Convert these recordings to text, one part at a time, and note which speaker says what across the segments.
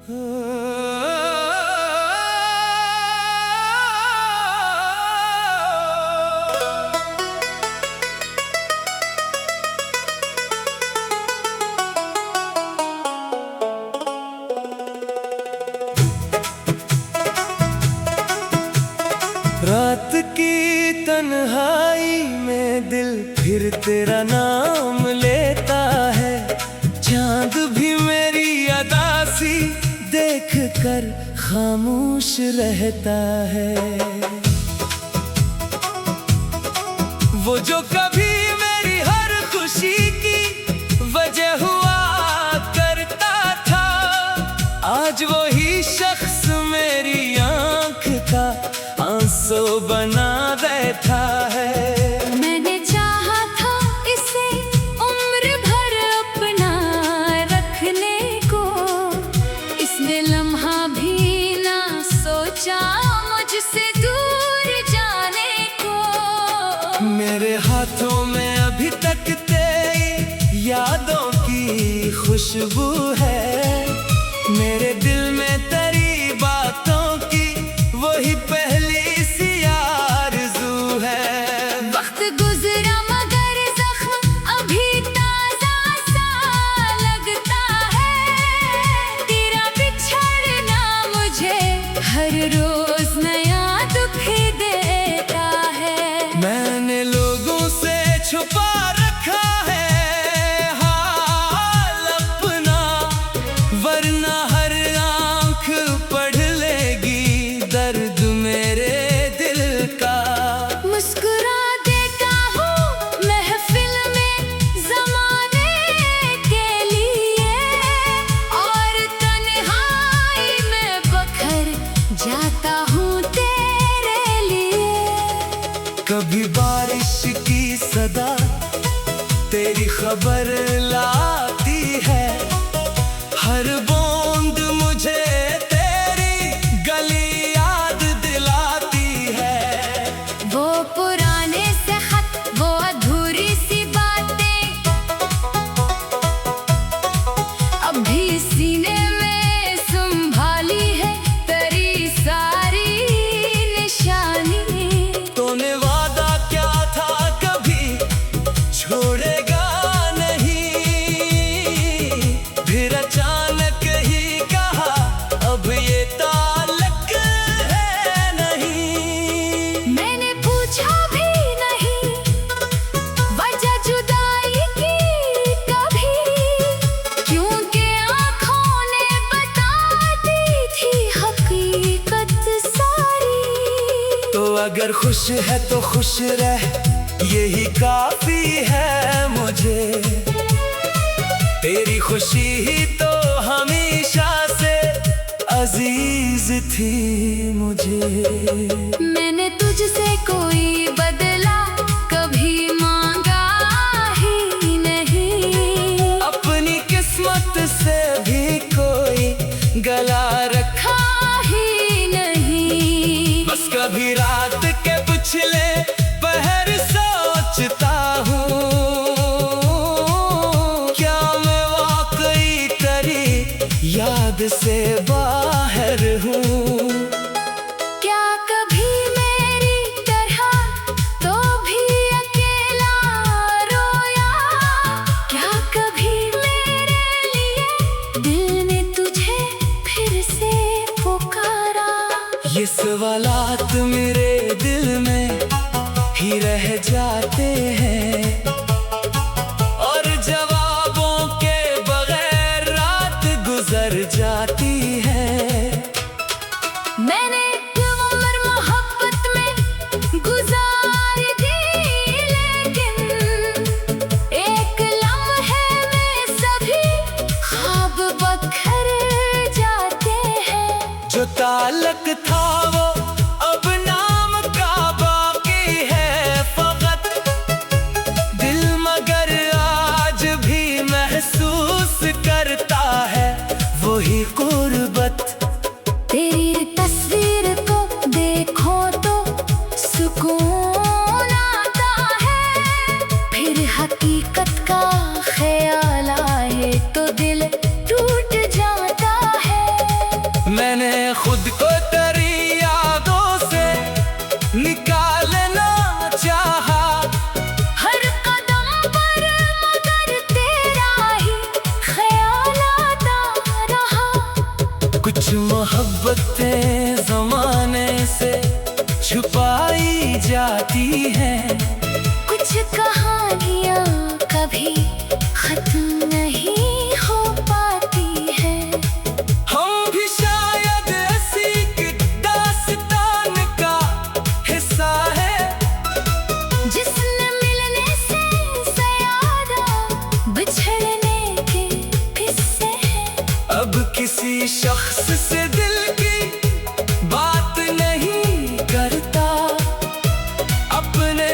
Speaker 1: रात की तन्हाई में दिल फिर तेरा नाम लेता है। चांद भी मेरी अदासी देख कर खामोश रहता है। वो जो कभी मेरी हर खुशी की वजह हुआ करता था, आज वही शख्स मेरी आंख का आंसू बना बैठा है।
Speaker 2: मैंने चाहा था इसे उम्र भर अपना रखने को, इसने लम्हा भी ना सोचा मुझसे दूर जाने को।
Speaker 1: मेरे हाथों में अभी तक तेरी यादों की खुशबू है। मेरे दिल में तेरी बातों की वही पहली सी आरज़ू है।
Speaker 2: वक्त गुजरा मगर जख्म अभी ताजा सा लगता है। तेरा बिछड़ना मुझे हर रोज नया दुख देता है।
Speaker 1: मैंने लोगों से छुपा रखा है हाल अपना, वरना हर आंख पढ़ लेगी दर्द मेरे दिल का।
Speaker 2: मुस्कुरा देता हूँ महफिल में ज़माने के लिए, और तन्हाई में बखर जाता हूँ तेरे लिए।
Speaker 1: कभी बारिश की सदा तेरी खबर लाती है। हर बूंद मुझे तेरी गली याद दिलाती है।
Speaker 2: वो पुराने से खत, वो अधूरी सी बातें अभी सीने में संभाली है तेरी सारी निशानी।
Speaker 1: तूने वादा क्या था कभी छोड़ेगा नहीं, फिर अचानक ही कहा अब ये ताल्लुक है नहीं।
Speaker 2: मैंने पूछा भी नहीं वजह जुदाई की कभी, क्योंकि आँखों ने बता दी थी हकीकत सारी।
Speaker 1: तो अगर खुश है तो खुश रह, यही काफी है मुझे। तेरी खुशी ही तो हमेशा से अजीज थी मुझे।
Speaker 2: मैंने तुझसे कोई बदला कभी मांगा ही नहीं,
Speaker 1: अपनी किस्मत से भी कोई गला रखा
Speaker 2: ही नहीं।
Speaker 1: बस कभी रात के पिछले पहर सोचता हूँ, क्या मैं वाकई तेरी याद से बाहर हूँ।
Speaker 2: क्या कभी मेरी तरह तो भी अकेला रोया, क्या कभी मेरे लिए दिल ने तुझे फिर से पुकारा।
Speaker 1: ये सवालात मेरे दिल में ही रह जाते हैं, और जवाबों के बगैर रात गुजर जाती है।
Speaker 2: मैंने उम्र मोहब्बत में गुजार दी, लेकिन एक लम्हे में सभी ख्वाब बखर जाते हैं।
Speaker 1: जो ताल्लुक था वो अब नाम का बाकी है फकत, दिल मगर आज भी महसूस करता है वही गुर्बत।
Speaker 2: तेरी तस्वीर को देखो तो सुकून आता है, फिर हकीकत का ख्याल आए तो दिल टूट जाता है।
Speaker 1: मैंने खुद को तेरी यादों से निकालना चाहा,
Speaker 2: हर कदम पर मगर तेरा ही ख्याल आता रहा।
Speaker 1: कुछ मोहब्बतें ज़माने से छुपाई जाती हैं,
Speaker 2: कुछ कहानियाँ कभी खत्म नहीं हो पाती है।
Speaker 1: हम भी शायद ऐसी एक दास्तान का हिस्सा है,
Speaker 2: जिसने मिलने से ज़्यादा बिछड़ने के किस्से हैं।
Speaker 1: अब किसी शख्स से दिल की बात नहीं करता, अपने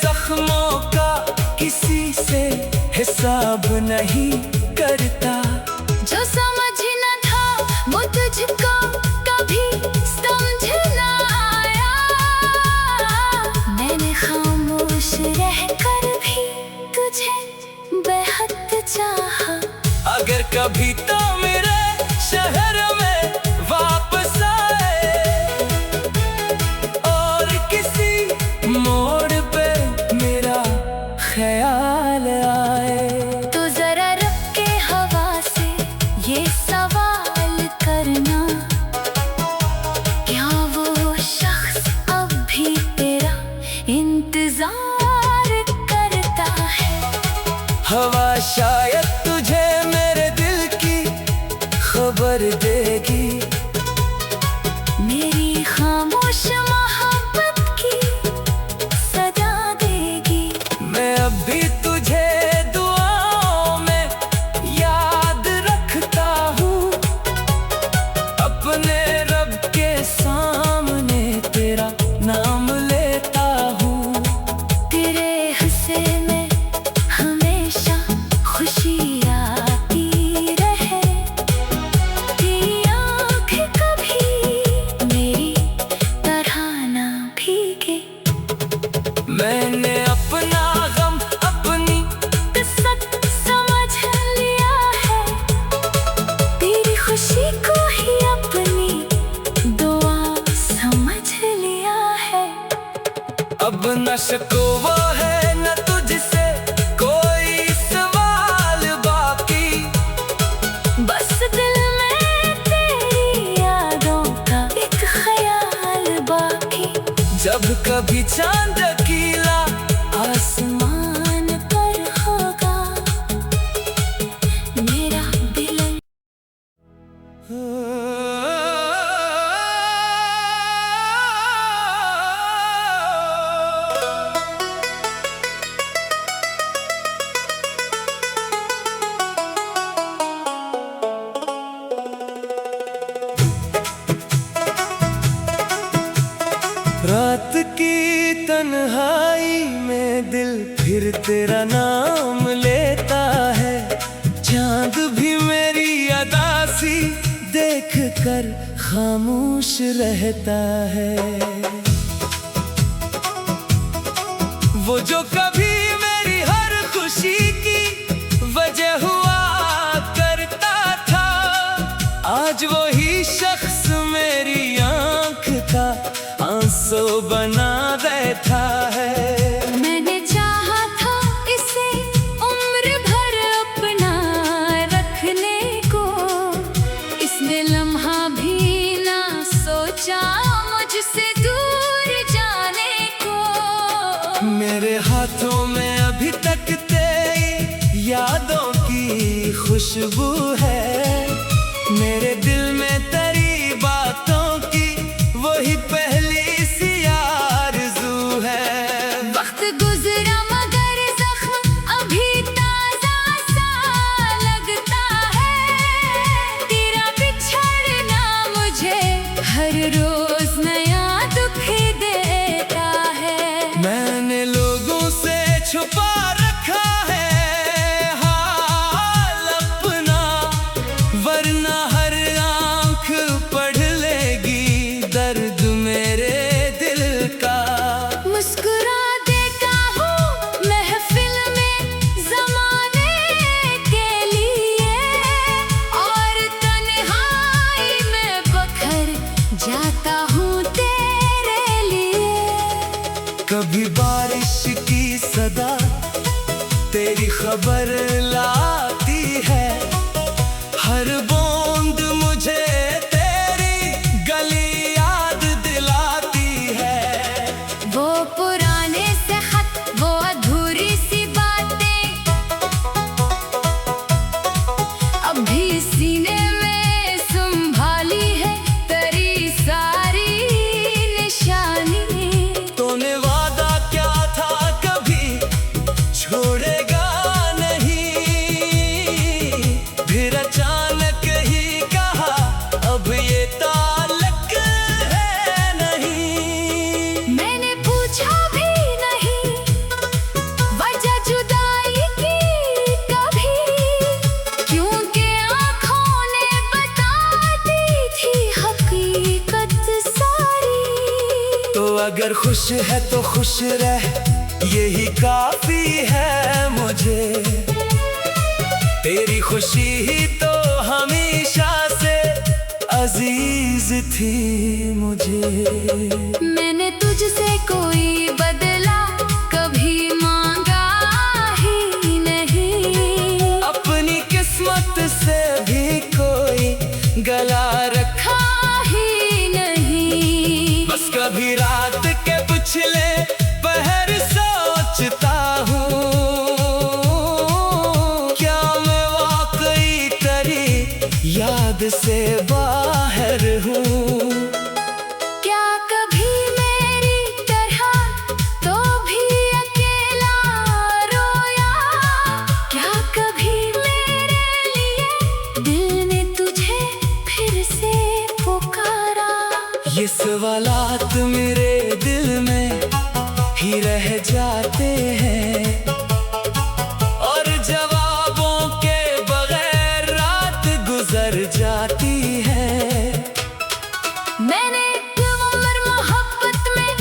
Speaker 1: जख्मों का किसी से हिसाब नहीं करता।
Speaker 2: जो समझ न था वो तुझको कभी समझ न आया, मैंने खामोश रहकर भी तुझे बेहद चाहा।
Speaker 1: अगर कभी तो मेरे शहर में वापस आए और किसी मोड़ पे मेरा ख्याल आए,
Speaker 2: तो जरा रब के हवा से ये सवाल करना, क्या वो शख्स अब भी तेरा इंतजार करता है।
Speaker 1: हवा शायद तुझे मेरे दिल की खबर देगी,
Speaker 2: मेरी खामोश मोहब्बत की सदा देगी।
Speaker 1: मैं अब भी तुझे दुआओं में याद रखता हूँ, अपने रब के सामने तेरा नाम लेता हूँ।
Speaker 2: तेरे हिस्से में हमेशा खुशी आती रहे, तेरी आँख कभी मेरी तरह ना भीगे।
Speaker 1: मैंने अपना गम अपनी
Speaker 2: किस्मत समझ लिया है, तेरी खुशी को ही अपनी दुआ समझ लिया है।
Speaker 1: अब न शिकवा है न तुझसे कोई सवाल बाकी,
Speaker 2: बस दिल में तेरी यादों का एक ख्याल बाकी।
Speaker 1: जब कभी चांद कीला
Speaker 2: आसमान पर होगा मेरा दिल।
Speaker 1: रात की तन्हाई में दिल फिर तेरा नाम लेता है, चांद भी मेरी अदा सी देख कर खामोश रहता है। वो जो कभी मेरी हर खुशी की वजह हुआ करता था, आज वही शख्स मेरी आंख का आंसू बना देता है।
Speaker 2: मैंने चाहा था इसे उम्र भर अपना रखने को, इसने लम्हा भी ना सोचा मुझसे दूर जाने को।
Speaker 1: मेरे हाथों में अभी तक तेरी यादों की खुशबू है, मेरे दिल में तेरी बातों की वही पहली सी आरज़ू है।
Speaker 2: वक्त गुजरा मगर जख्म अभी ताजा सा लगता है, तेरा बिछड़ना मुझे हर रोज नया दुख देता है।
Speaker 1: मैंने लोगों से छुपा रखा है हाल अपना, वरना हर आंख पढ़ लेगी दर्द मेरे दिल का।
Speaker 2: मुस्कुरा देता हूँ महफिल में ज़माने के लिए, और तन्हाई में बखर
Speaker 1: हर बूंद मुझे तेरी गली याद दिलाती है।
Speaker 2: वो पुराने से खत, वो अधूरी सी बातें अब भी सीने में संभाली है तेरी सारी निशानी।
Speaker 1: तूने वादा क्या था कभी छोड़ेगा नहीं, फिर अचानक ही कहा अब ये ताल्लुक है नहीं।
Speaker 2: मैंने पूछा भी नहीं वजह जुदाई की कभी, क्योंकि आँखों ने बता दी थी हकीकत सारी।
Speaker 1: तो अगर खुश है तो खुश रह, यही काफी है मुझे। तेरी खुशी ही तो हमेशा से अजीज थी मुझे।
Speaker 2: मैंने तुझसे कोई बदला कभी मांगा ही नहीं,
Speaker 1: अपनी किस्मत से भी कोई गला रखा
Speaker 2: ही नहीं।
Speaker 1: बस कभी रात के पिछले पहर सोचता हूँ, क्या मैं वाकई तेरी याद से बाहर हूँ।
Speaker 2: क्या कभी मेरी तरह तो भी अकेला रोया, क्या कभी मेरे लिए दिल ने तुझे फिर से पुकारा।
Speaker 1: ये सवालात मेरे दिल में ही रह जाते हैं, और जवाबों के बगैर रात गुजर जाती है।
Speaker 2: मैंने एक उम्र मोहब्बत में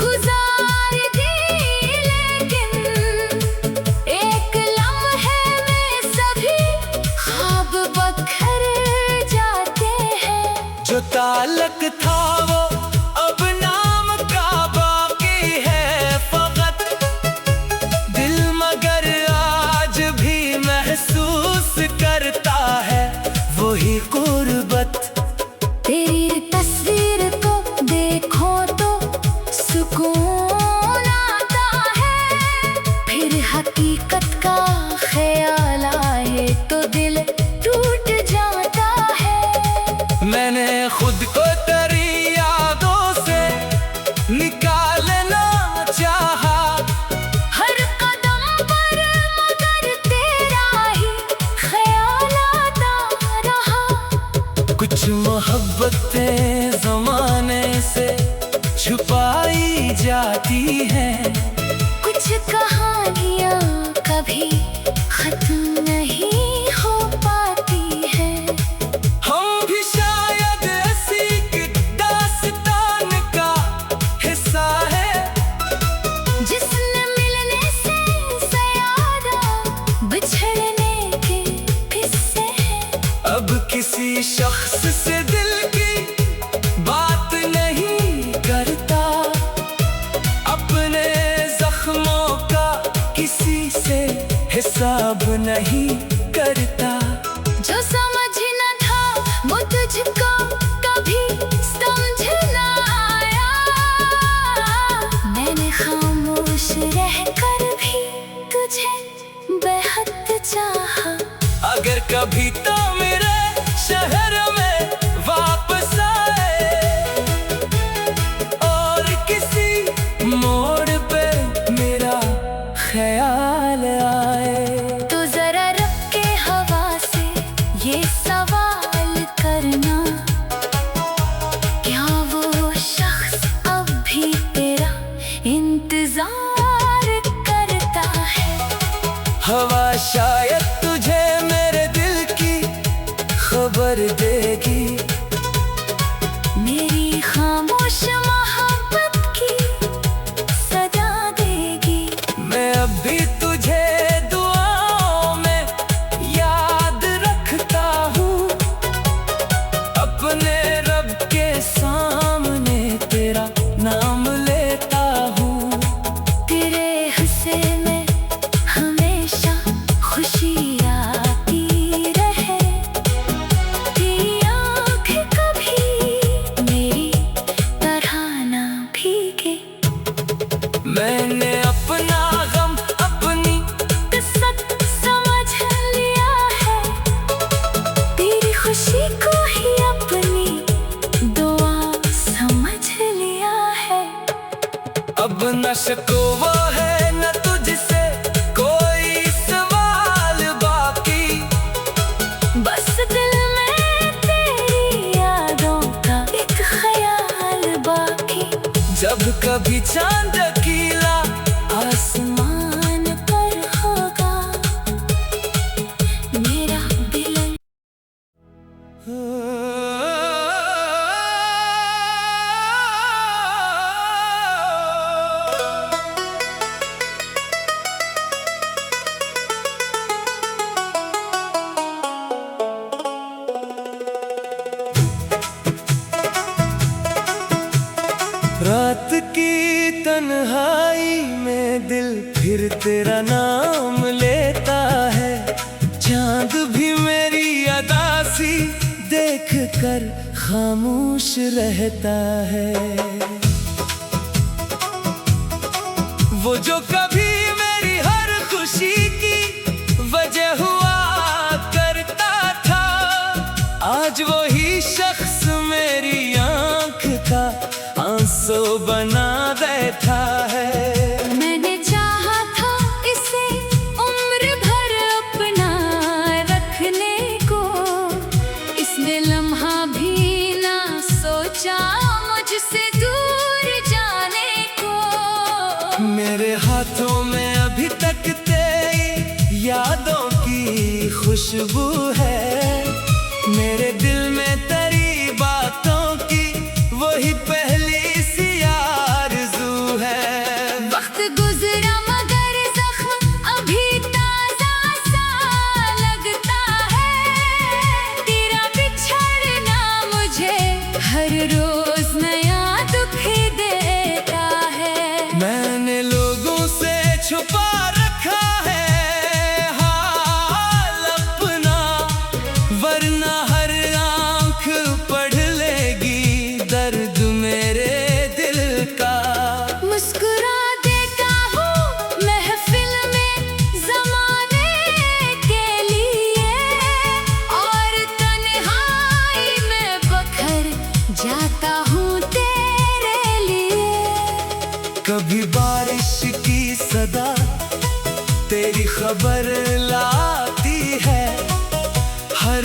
Speaker 2: गुजार दी, लेकिन एक लम्हे में सभी ख्वाब बखर जाते हैं।
Speaker 1: जो ताल्लुक था वो अब नाम का बाकी है फकत, दिल मगर आज भी महसूस करता है वही गुर्बत।
Speaker 2: तेरी तस्वीर को देखो तो सुकून आता है, फिर हकीकत का ख्याल आए तो दिल टूट जाता है।
Speaker 1: मैंने खुद को तेरी यादों से निकालना चाहा,
Speaker 2: हर कदम पर मगर तेरा ही ख्याल आता रहा।
Speaker 1: कुछ मोहब्बतें ज़माने से छुपाई जाती हैं,
Speaker 2: कुछ कहानियाँ कभी खत्म नहीं हो पाती हैं।
Speaker 1: हम भी शायद ऐसी एक दास्तान का हिस्सा है,
Speaker 2: जिसने मिलने से ज्यादा बिछड़ने के किस्से हैं।
Speaker 1: अब किसी शख्स से दिल की बात नहीं करता, अपने जख्मों का किसी से हिसाब नहीं करता।
Speaker 2: जो समझ न था वो तुझको कभी समझ न आया, मैंने खामोश रहकर भी तुझे बेहद चाहा।
Speaker 1: अगर कभी तो मेरे शहर में वापस आए, और किसी मोड़ पे मेरा ख्याल आए,
Speaker 2: तो जरा रख के हवा से ये सवाल करना, क्या वो शख्स अब भी तेरा इंतजार करता है।
Speaker 1: हवा शायद तुझे मेरे दिल की खबर देगी,
Speaker 2: मेरी खामोश मोहब्बत की सदा देगी।
Speaker 1: मैं अब भी तुझे दुआओं में याद रखता हूँ, अपने रब के सामने तेरा नाम लेता हूँ।
Speaker 2: तेरे हिस्से में हमेशा खुशी आती रहे, खुशी को ही अपनी दुआ समझ लिया है।
Speaker 1: अब न शिकवा है न तुझसे कोई सवाल बाकी,
Speaker 2: बस दिल में तेरी यादों का एक ख्याल बाकी।
Speaker 1: जब कभी चांद कीला
Speaker 2: आसमान पर होगा मेरा दिल।
Speaker 1: रात की तन्हाई में दिल फिर तेरा नाम लेता है। चांद भी मेरी अदा सी देख कर खामोश रहता है। वो जो कभी मेरी हर खुशी की वजह हुआ करता था, आज वही शख्स मेरी आंख का आंसू बना बैठा है।
Speaker 2: मैंने चाहा था इसे उम्र भर अपना रखने को, इसने लम्हा भी ना सोचा मुझसे दूर जाने को।
Speaker 1: मेरे हाथों में अभी तक तेरी यादों की खुशबू है। मेरे दिल में तेरी बातों की वही पहली सी आरज़ू है।
Speaker 2: वक्त गुजरा मगर जख्म अभी ताजा सा लगता है। तेरा बिछड़ना मुझे हर रोज नया दुख देता है।
Speaker 1: मैंने लोगों से छुपा रखा है हाल अपना, वरना हर आंख पढ़ लेगी दर्द मेरे दिल का।
Speaker 2: मुस्कुरा देता हूँ महफिल में ज़माने के लिए, और तन्हाई में बखर जाता हूँ तेरे लिए।
Speaker 1: कभी बारिश की सदा तेरी खबर लाती है, हर